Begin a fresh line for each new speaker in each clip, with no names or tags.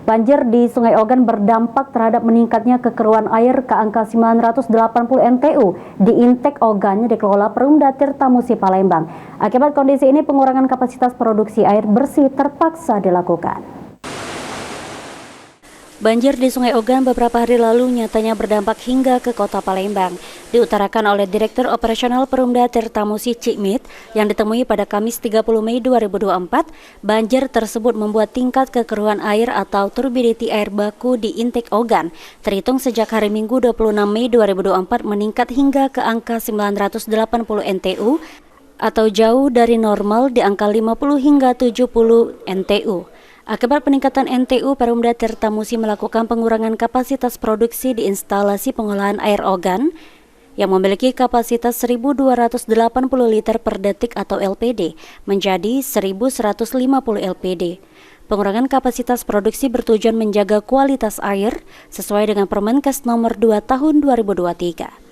Banjir di Sungai Ogan berdampak terhadap meningkatnya kekeruan air ke angka 980 NTU di Intek Ogan yang dikelola Perumda Tirtamusi Palembang. Akibat kondisi ini, pengurangan kapasitas produksi air bersih terpaksa dilakukan. Banjir di Sungai Ogan beberapa hari lalu nyatanya berdampak hingga ke kota Palembang. Diutarakan oleh Direktur Operasional Perumda Tirtamusi Cikmit yang ditemui pada Kamis 30 Mei 2024, banjir tersebut membuat tingkat kekeruan air atau turbidity air baku di Intek Ogan terhitung sejak hari Minggu 26 Mei 2024 meningkat hingga ke angka 980 NTU atau jauh dari normal di angka 50 hingga 70 NTU. Akibat peningkatan NTU, Perumda Tirtamusi melakukan pengurangan kapasitas produksi di instalasi pengolahan air Ogan yang memiliki kapasitas 1.280 liter per detik atau LPD menjadi 1.150 LPD. Pengurangan kapasitas produksi bertujuan menjaga kualitas air sesuai dengan Permenkes nomor 2 tahun 2023.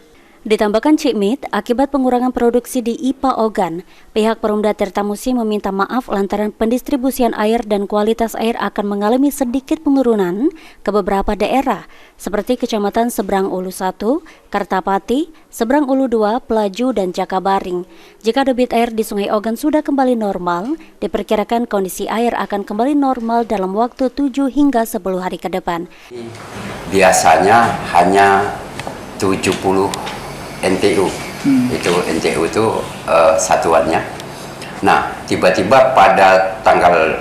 Ditambahkan Cikmit, akibat pengurangan produksi di IPA Ogan, pihak Perumda Tirtamusi meminta maaf lantaran pendistribusian air dan kualitas air akan mengalami sedikit penurunan ke beberapa daerah, seperti Kecamatan Seberang Ulu 1, Kartapati, Seberang Ulu 2, Pelaju, dan Jakabaring. Jika debit air di Sungai Ogan sudah kembali normal, diperkirakan kondisi air akan kembali normal dalam waktu 7 hingga 10 hari ke depan.
Biasanya hanya 70 NTU, itu NTU itu satuannya. Nah, tiba-tiba pada tanggal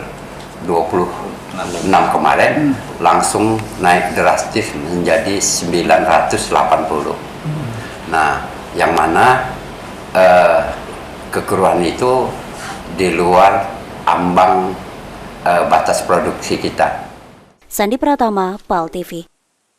26 kemarin langsung naik drastis menjadi 980. Nah, yang mana kekeruan itu di luar ambang batas produksi kita.
Sandi Pratama, PAL TV.